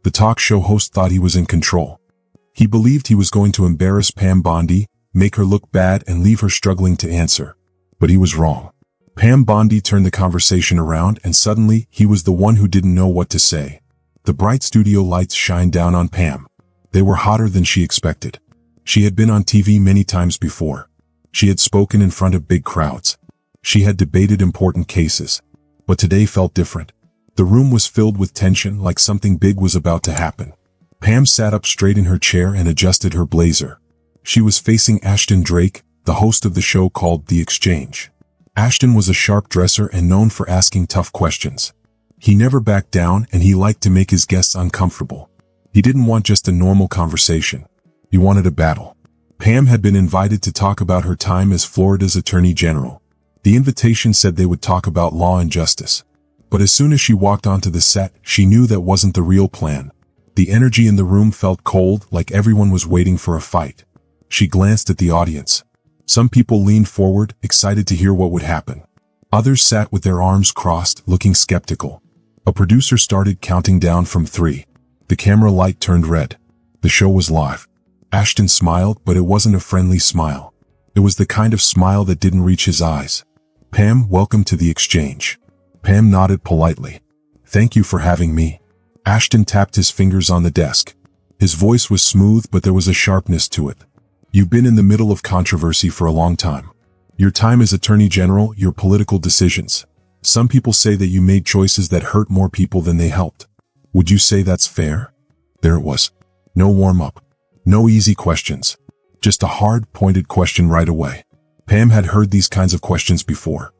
The talk show host thought he was in control. He believed he was going to embarrass Pam Bondi, make her look bad and leave her struggling to answer. But he was wrong. Pam Bondi turned the conversation around and suddenly he was the one who didn't know what to say. The bright studio lights shined down on Pam. They were hotter than she expected. She had been on TV many times before. She had spoken in front of big crowds. She had debated important cases. But today felt different. The room was filled with tension, like something big was about to happen. Pam sat up straight in her chair and adjusted her blazer. She was facing Ashton Drake, the host of the show called The Exchange. Ashton was a sharp dresser and known for asking tough questions. He never backed down and he liked to make his guests uncomfortable. He didn't want just a normal conversation. He wanted a battle. Pam had been invited to talk about her time as Florida's Attorney General. The invitation said they would talk about law and justice. But as soon as she walked onto the set, she knew that wasn't the real plan. The energy in the room felt cold, like everyone was waiting for a fight. She glanced at the audience. Some people leaned forward, excited to hear what would happen. Others sat with their arms crossed, looking skeptical. A producer started counting down from 3. The camera light turned red. The show was live. Ashton smiled, but it wasn't a friendly smile. It was the kind of smile that didn't reach his eyes. "Pam, welcome to The Exchange." Pam nodded politely. "Thank you for having me." Ashton tapped his fingers on the desk. His voice was smooth, but there was a sharpness to it. "You've been in the middle of controversy for a long time. Your time as Attorney General, your political decisions. Some people say that you made choices that hurt more people than they helped. Would you say that's fair?" There it was. No warm-up. No easy questions. Just a hard, pointed question right away. Pam had heard these kinds of questions before.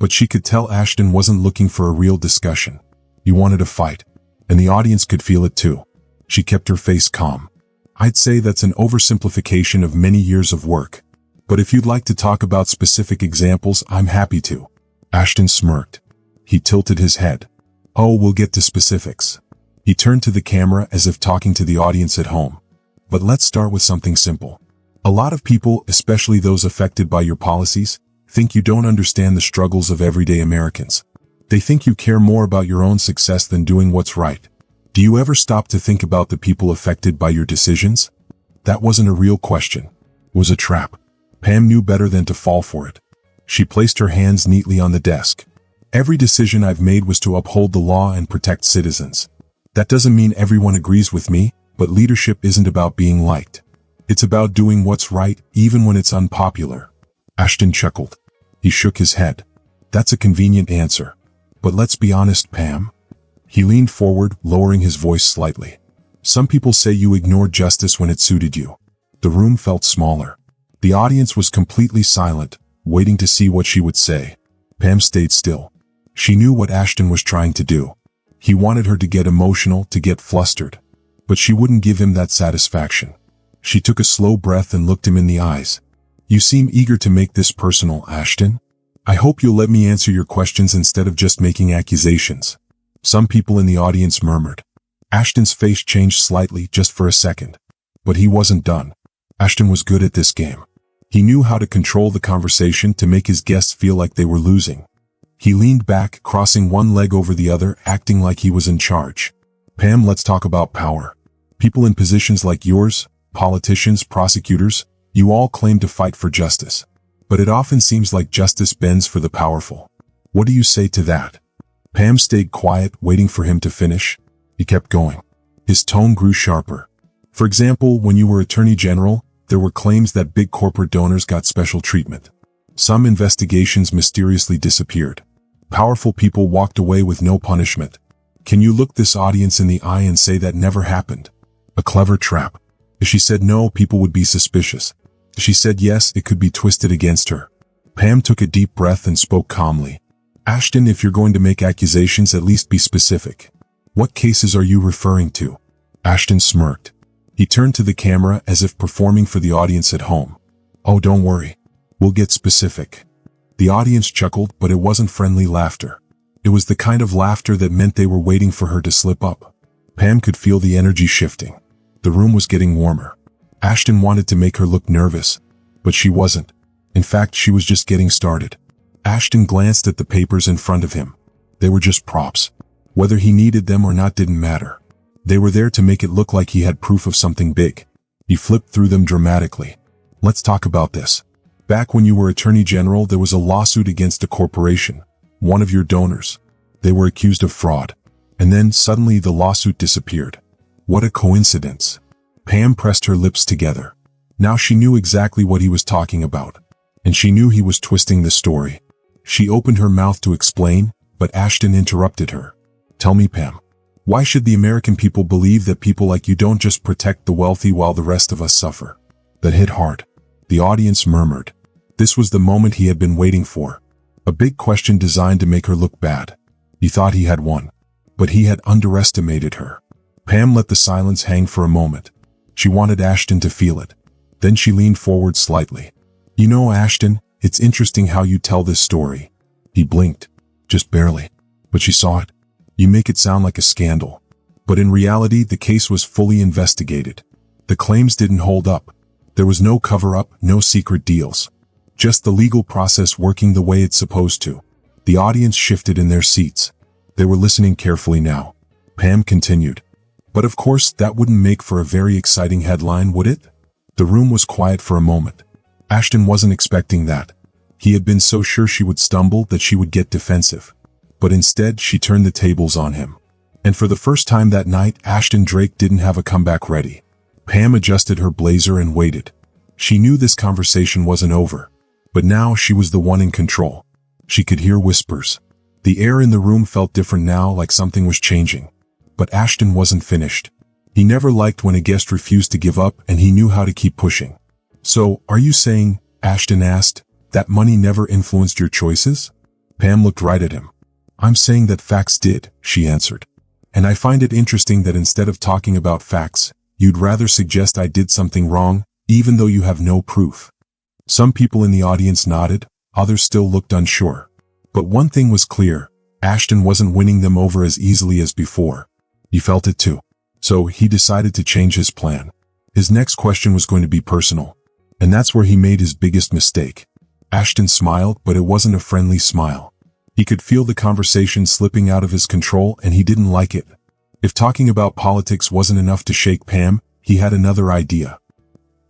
But she could tell Ashton wasn't looking for a real discussion. He wanted a fight. And the audience could feel it too. She kept her face calm. "I'd say that's an oversimplification of many years of work. But if you'd like to talk about specific examples, I'm happy to." Ashton smirked. He tilted his head. "Oh, we'll get to specifics." He turned to the camera as if talking to the audience at home. "But let's start with something simple. A lot of people, especially those affected by your policies, think you don't understand the struggles of everyday Americans. They think you care more about your own success than doing what's right. Do you ever stop to think about the people affected by your decisions?" That wasn't a real question. It was a trap. Pam knew better than to fall for it. She placed her hands neatly on the desk. "Every decision I've made was to uphold the law and protect citizens. That doesn't mean everyone agrees with me, but leadership isn't about being liked. It's about doing what's right, even when it's unpopular." Ashton chuckled. He shook his head. "That's a convenient answer. But let's be honest, Pam." He leaned forward, lowering his voice slightly. "Some people say you ignored justice when it suited you." The room felt smaller. The audience was completely silent, waiting to see what she would say. Pam stayed still. She knew what Ashton was trying to do. He wanted her to get emotional, to get flustered. But she wouldn't give him that satisfaction. She took a slow breath and looked him in the eyes. "You seem eager to make this personal, Ashton. I hope you'll let me answer your questions instead of just making accusations." Some people in the audience murmured. Ashton's face changed slightly just for a second. But he wasn't done. Ashton was good at this game. He knew how to control the conversation to make his guests feel like they were losing. He leaned back, crossing one leg over the other, acting like he was in charge. "Pam, let's talk about power. People in positions like yours, politicians, prosecutors, you all claim to fight for justice. But it often seems like justice bends for the powerful. What do you say to that?" Pam stayed quiet, waiting for him to finish. He kept going. His tone grew sharper. "For example, when you were Attorney General, there were claims that big corporate donors got special treatment. Some investigations mysteriously disappeared. Powerful people walked away with no punishment. Can you look this audience in the eye and say that never happened?" A clever trap. If she said no, people would be suspicious. If she said yes, it could be twisted against her. Pam took a deep breath and spoke calmly. "Ashton, if you're going to make accusations, at least be specific. What cases are you referring to?" Ashton smirked. He turned to the camera as if performing for the audience at home. "Oh, don't worry. We'll get specific." The audience chuckled, but it wasn't friendly laughter. It was the kind of laughter that meant they were waiting for her to slip up. Pam could feel the energy shifting. The room was getting warmer. Ashton wanted to make her look nervous, but she wasn't. In fact, she was just getting started. Ashton glanced at the papers in front of him. They were just props. Whether he needed them or not didn't matter. They were there to make it look like he had proof of something big. He flipped through them dramatically. Let's talk about this. Back when you were Attorney General, there was a lawsuit against a corporation, one of your donors. They were accused of fraud. And then, suddenly, the lawsuit disappeared. What a coincidence. Pam pressed her lips together. Now she knew exactly what he was talking about. And she knew he was twisting the story. She opened her mouth to explain, but Ashton interrupted her. Tell me, Pam. Why should the American people believe that people like you don't just protect the wealthy while the rest of us suffer? That hit hard. The audience murmured. This was the moment he had been waiting for. A big question designed to make her look bad. He thought he had won. But he had underestimated her. Pam let the silence hang for a moment. She wanted Ashton to feel it. Then she leaned forward slightly. You know, Ashton, it's interesting how you tell this story. He blinked. Just barely. But she saw it. You make it sound like a scandal. But in reality, the case was fully investigated. The claims didn't hold up. There was no cover-up, no secret deals. Just the legal process working the way it's supposed to. The audience shifted in their seats. They were listening carefully now. Pam continued. But of course, that wouldn't make for a very exciting headline, would it? The room was quiet for a moment. Ashton wasn't expecting that. He had been so sure she would stumble that she would get defensive. But instead, she turned the tables on him. And for the first time that night, Ashton Drake didn't have a comeback ready. Pam adjusted her blazer and waited. She knew this conversation wasn't over. But now she was the one in control. She could hear whispers. The air in the room felt different now, like something was changing. But Ashton wasn't finished. He never liked when a guest refused to give up, and he knew how to keep pushing. So, are you saying, Ashton asked, that money never influenced your choices? Pam looked right at him. I'm saying that facts did, she answered. And I find it interesting that instead of talking about facts, you'd rather suggest I did something wrong, even though you have no proof. Some people in the audience nodded, others still looked unsure. But one thing was clear, Ashton wasn't winning them over as easily as before. He felt it too. So he decided to change his plan. His next question was going to be personal. And that's where he made his biggest mistake. Ashton smiled, but it wasn't a friendly smile. He could feel the conversation slipping out of his control, and he didn't like it. If talking about politics wasn't enough to shake Pam, he had another idea.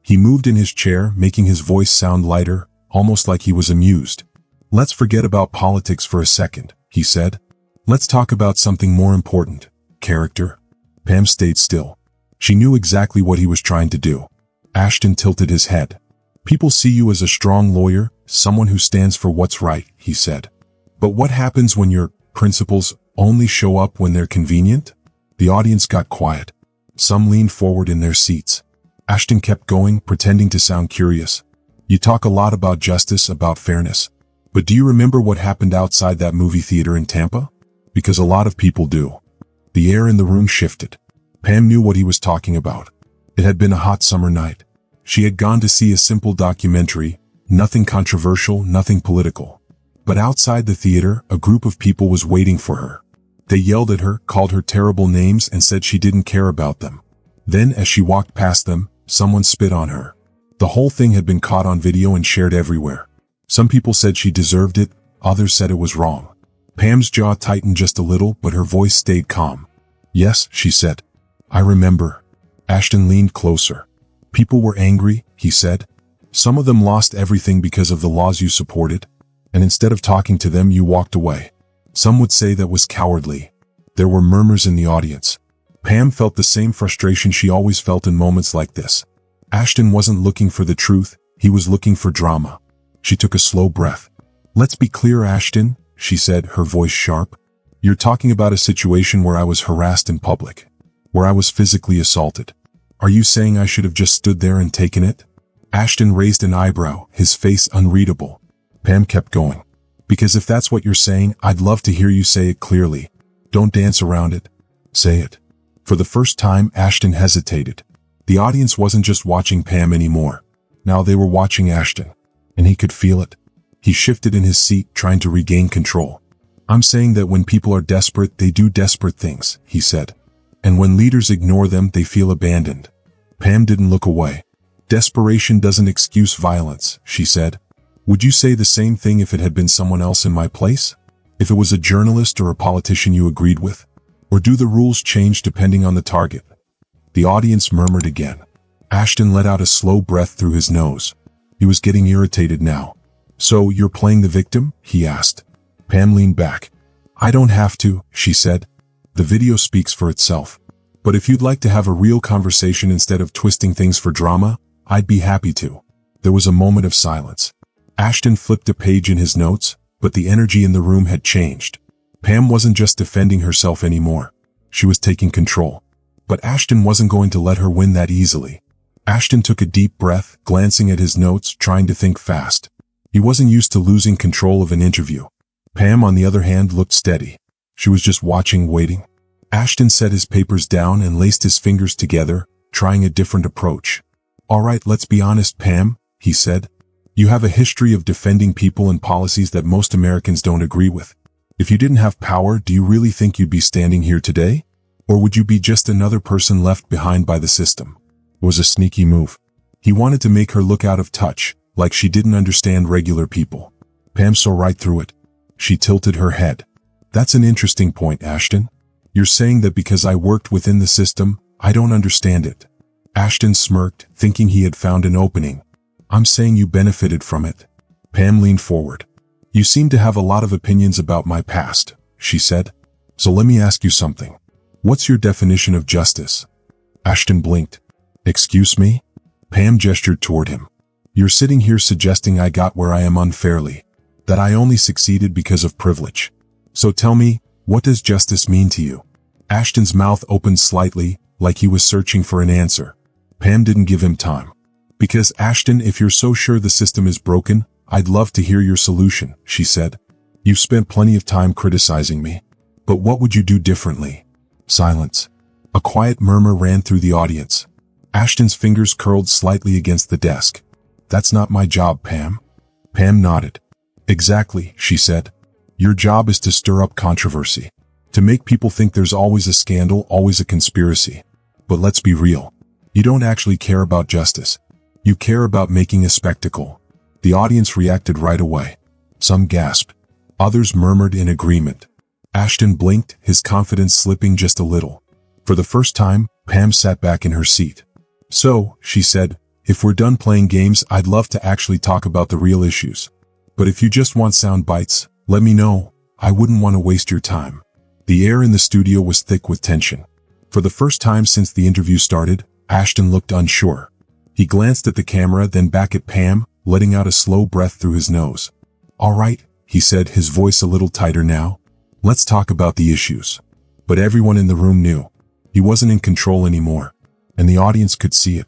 He moved in his chair, making his voice sound lighter, almost like he was amused. Let's forget about politics for a second, he said. Let's talk about something more important. Character. Pam stayed still. She knew exactly what he was trying to do. Ashton tilted his head. People see you as a strong lawyer, someone who stands for what's right, he said. But what happens when your principles only show up when they're convenient? The audience got quiet. Some leaned forward in their seats. Ashton kept going, pretending to sound curious. You talk a lot about justice, about fairness. But do you remember what happened outside that movie theater in Tampa? Because a lot of people do. The air in the room shifted. Pam knew what he was talking about. It had been a hot summer night. She had gone to see a simple documentary, nothing controversial, nothing political. But outside the theater, a group of people was waiting for her. They yelled at her, called her terrible names, and said she didn't care about them. Then, as she walked past them, someone spit on her. The whole thing had been caught on video and shared everywhere. Some people said she deserved it, others said it was wrong. Pam's jaw tightened just a little, but her voice stayed calm. Yes, she said. I remember. Ashton leaned closer. People were angry, he said. Some of them lost everything because of the laws you supported. And instead of talking to them, you walked away. Some would say that was cowardly. There were murmurs in the audience. Pam felt the same frustration she always felt in moments like this. Ashton wasn't looking for the truth, he was looking for drama. She took a slow breath. Let's be clear, Ashton, she said, her voice sharp. You're talking about a situation where I was harassed in public. Where I was physically assaulted. Are you saying I should have just stood there and taken it? Ashton raised an eyebrow, his face unreadable. Pam kept going. Because if that's what you're saying, I'd love to hear you say it clearly. Don't dance around it. Say it. For the first time, Ashton hesitated. The audience wasn't just watching Pam anymore. Now they were watching Ashton. And he could feel it. He shifted in his seat, trying to regain control. I'm saying that when people are desperate, they do desperate things, he said. And when leaders ignore them, they feel abandoned. Pam didn't look away. Desperation doesn't excuse violence, she said. Would you say the same thing if it had been someone else in my place? If it was a journalist or a politician you agreed with? Or do the rules change depending on the target? The audience murmured again. Ashton let out a slow breath through his nose. He was getting irritated now. So, you're playing the victim? He asked. Pam leaned back. I don't have to, she said. The video speaks for itself. But if you'd like to have a real conversation instead of twisting things for drama, I'd be happy to. There was a moment of silence. Ashton flipped a page in his notes, but the energy in the room had changed. Pam wasn't just defending herself anymore. She was taking control. But Ashton wasn't going to let her win that easily. Ashton took a deep breath, glancing at his notes, trying to think fast. He wasn't used to losing control of an interview. Pam, on the other hand, looked steady. She was just watching, waiting. Ashton set his papers down and laced his fingers together, trying a different approach. All right, let's be honest, Pam, he said. You have a history of defending people and policies that most Americans don't agree with. If you didn't have power, do you really think you'd be standing here today? Or would you be just another person left behind by the system? It was a sneaky move. He wanted to make her look out of touch, like she didn't understand regular people. Pam saw right through it. She tilted her head. That's an interesting point, Ashton. You're saying that because I worked within the system, I don't understand it. Ashton smirked, thinking he had found an opening. I'm saying you benefited from it. Pam leaned forward. You seem to have a lot of opinions about my past, she said. So let me ask you something. What's your definition of justice? Ashton blinked. Excuse me? Pam gestured toward him. You're sitting here suggesting I got where I am unfairly, that I only succeeded because of privilege. So tell me, what does justice mean to you? Ashton's mouth opened slightly, like he was searching for an answer. Pam didn't give him time. Because Ashton, if you're so sure the system is broken, I'd love to hear your solution, she said. You've spent plenty of time criticizing me. But what would you do differently? Silence. A quiet murmur ran through the audience. Ashton's fingers curled slightly against the desk. That's not my job, Pam. Pam nodded. Exactly, she said. Your job is to stir up controversy. To make people think there's always a scandal, always a conspiracy. But let's be real. You don't actually care about justice. You care about making a spectacle. The audience reacted right away. Some gasped. Others murmured in agreement. Ashton blinked, his confidence slipping just a little. For the first time, Pam sat back in her seat. So, she said, if we're done playing games, I'd love to actually talk about the real issues. But if you just want sound bites, let me know. I wouldn't want to waste your time. The air in the studio was thick with tension. For the first time since the interview started, Ashton looked unsure. He glanced at the camera, then back at Pam, letting out a slow breath through his nose. All right, he said, his voice a little tighter now. Let's talk about the issues. But everyone in the room knew. He wasn't in control anymore. And the audience could see it.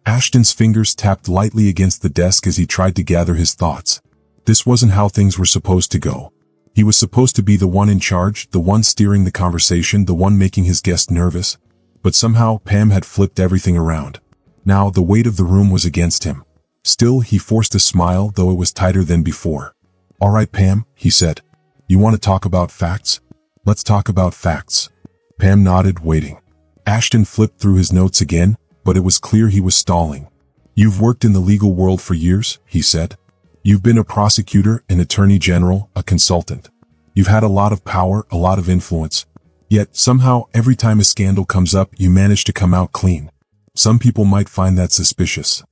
Ashton's fingers tapped lightly against the desk as he tried to gather his thoughts. This wasn't how things were supposed to go. He was supposed to be the one in charge, the one steering the conversation, the one making his guest nervous. But somehow, Pam had flipped everything around. Now, the weight of the room was against him. Still, he forced a smile, though it was tighter than before. All right, Pam, he said. You want to talk about facts? Let's talk about facts. Pam nodded, waiting. Ashton flipped through his notes again, but it was clear he was stalling. You've worked in the legal world for years, he said. You've been a prosecutor, an attorney general, a consultant. You've had a lot of power, a lot of influence. Yet, somehow, every time a scandal comes up, you manage to come out clean. Some people might find that suspicious.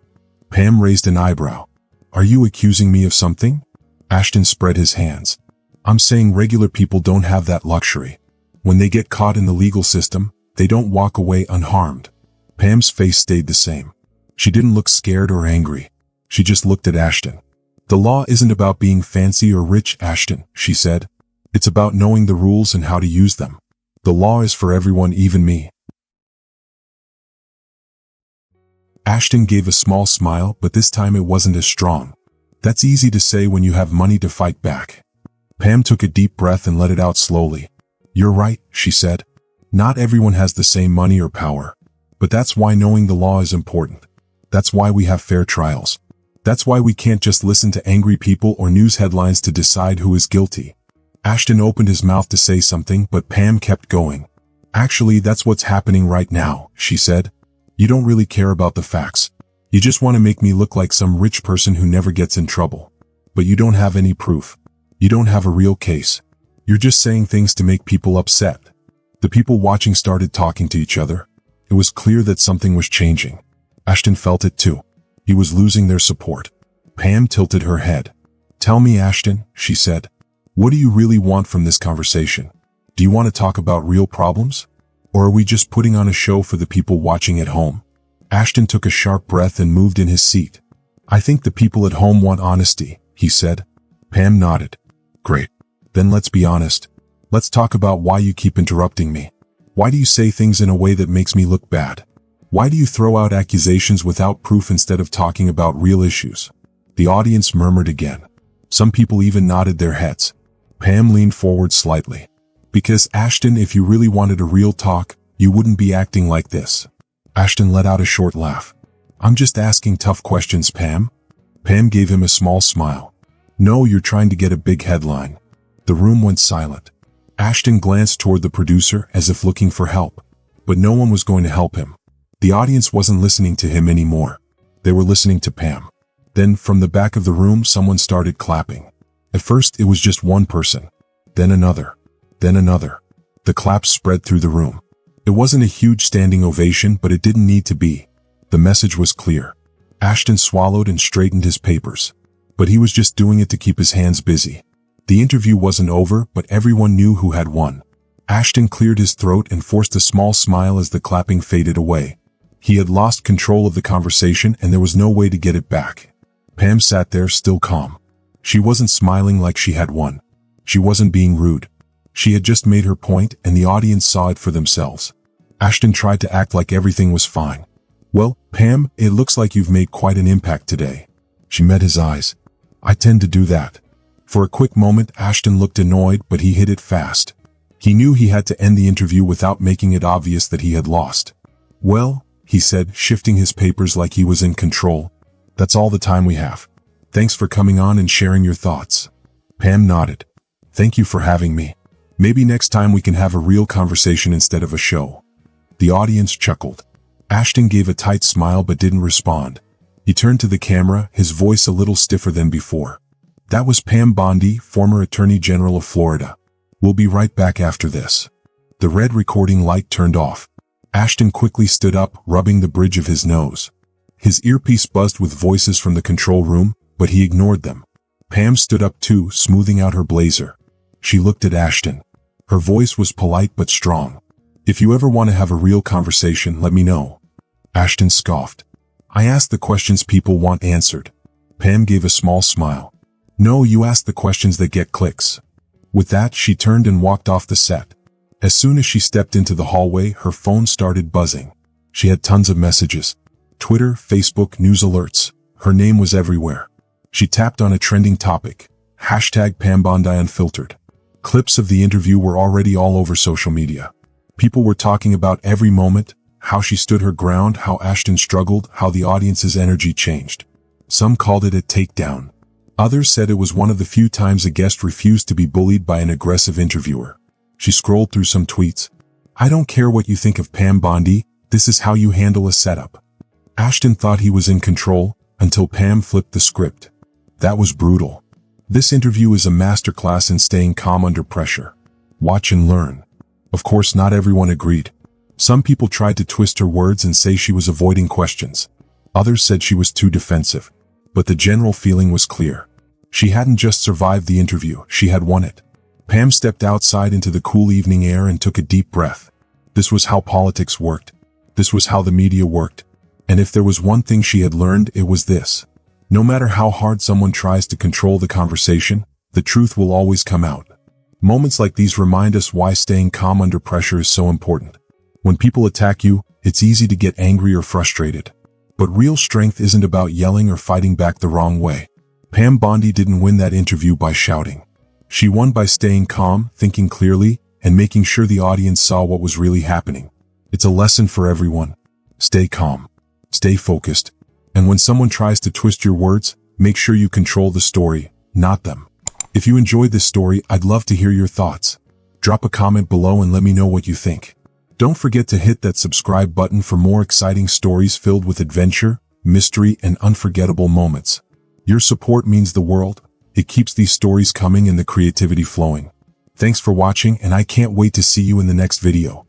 Pam raised an eyebrow. Are you accusing me of something? Ashton spread his hands. I'm saying regular people don't have that luxury. When they get caught in the legal system, they don't walk away unharmed. Pam's face stayed the same. She didn't look scared or angry. She just looked at Ashton. The law isn't about being fancy or rich, Ashton, she said. It's about knowing the rules and how to use them. The law is for everyone, even me. Ashton gave a small smile, but this time it wasn't as strong. That's easy to say when you have money to fight back. Pam took a deep breath and let it out slowly. You're right, she said. Not everyone has the same money or power. But that's why knowing the law is important. That's why we have fair trials. That's why we can't just listen to angry people or news headlines to decide who is guilty. Ashton opened his mouth to say something, but Pam kept going. Actually, that's what's happening right now, she said. You don't really care about the facts. You just want to make me look like some rich person who never gets in trouble. But you don't have any proof. You don't have a real case. You're just saying things to make people upset. The people watching started talking to each other. It was clear that something was changing. Ashton felt it too. He was losing their support. Pam tilted her head. "Tell me, Ashton," she said. "What do you really want from this conversation? Do you want to talk about real problems? Or are we just putting on a show for the people watching at home?" Ashton took a sharp breath and moved in his seat. "I think the people at home want honesty," he said. Pam nodded. "Great. Then let's be honest. Let's talk about why you keep interrupting me. Why do you say things in a way that makes me look bad? Why do you throw out accusations without proof instead of talking about real issues?" The audience murmured again. Some people even nodded their heads. Pam leaned forward slightly. "Because, Ashton, if you really wanted a real talk, you wouldn't be acting like this." Ashton let out a short laugh. "I'm just asking tough questions, Pam." Pam gave him a small smile. "No, you're trying to get a big headline." The room went silent. Ashton glanced toward the producer as if looking for help, but no one was going to help him. The audience wasn't listening to him anymore. They were listening to Pam. Then, from the back of the room, someone started clapping. At first, it was just one person. Then another. Then another. The claps spread through the room. It wasn't a huge standing ovation, but it didn't need to be. The message was clear. Ashton swallowed and straightened his papers. But he was just doing it to keep his hands busy. The interview wasn't over, but everyone knew who had won. Ashton cleared his throat and forced a small smile as the clapping faded away. He had lost control of the conversation and there was no way to get it back. Pam sat there still calm. She wasn't smiling like she had won. She wasn't being rude. She had just made her point and the audience saw it for themselves. Ashton tried to act like everything was fine. "Well, Pam, it looks like you've made quite an impact today." She met his eyes. "I tend to do that." For a quick moment, Ashton looked annoyed, but he hid it fast. He knew he had to end the interview without making it obvious that he had lost. "Well," he said, shifting his papers like he was in control, "that's all the time we have. Thanks for coming on and sharing your thoughts." Pam nodded. "Thank you for having me. Maybe next time we can have a real conversation instead of a show." The audience chuckled. Ashton gave a tight smile but didn't respond. He turned to the camera, his voice a little stiffer than before. "That was Pam Bondi, former Attorney General of Florida. We'll be right back after this." The red recording light turned off. Ashton quickly stood up, rubbing the bridge of his nose. His earpiece buzzed with voices from the control room, but he ignored them. Pam stood up too, smoothing out her blazer. She looked at Ashton. Her voice was polite but strong. "If you ever want to have a real conversation, let me know." Ashton scoffed. "I ask the questions people want answered." Pam gave a small smile. "No, you ask the questions that get clicks." With that, she turned and walked off the set. As soon as she stepped into the hallway, her phone started buzzing. She had tons of messages. Twitter, Facebook, news alerts. Her name was everywhere. She tapped on a trending topic. #Pam Bondi Unfiltered. Clips of the interview were already all over social media. People were talking about every moment, how she stood her ground, how Ashton struggled, how the audience's energy changed. Some called it a takedown. Others said it was one of the few times a guest refused to be bullied by an aggressive interviewer. She scrolled through some tweets. "I don't care what you think of Pam Bondi, this is how you handle a setup." Ashton thought he was in control, until Pam flipped the script. That was brutal. This interview is a masterclass in staying calm under pressure. Watch and learn. Of course, not everyone agreed. Some people tried to twist her words and say she was avoiding questions. Others said she was too defensive. But the general feeling was clear. She hadn't just survived the interview, she had won it. Pam stepped outside into the cool evening air and took a deep breath. This was how politics worked. This was how the media worked. And if there was one thing she had learned, it was this. No matter how hard someone tries to control the conversation, the truth will always come out. Moments like these remind us why staying calm under pressure is so important. When people attack you, it's easy to get angry or frustrated. But real strength isn't about yelling or fighting back the wrong way. Pam Bondi didn't win that interview by shouting. She won by staying calm, thinking clearly, and making sure the audience saw what was really happening. It's a lesson for everyone. Stay calm. Stay focused. And when someone tries to twist your words, make sure you control the story, not them. If you enjoyed this story, I'd love to hear your thoughts. Drop a comment below and let me know what you think. Don't forget to hit that subscribe button for more exciting stories filled with adventure, mystery, and unforgettable moments. Your support means the world. It keeps these stories coming and the creativity flowing. Thanks for watching, and I can't wait to see you in the next video.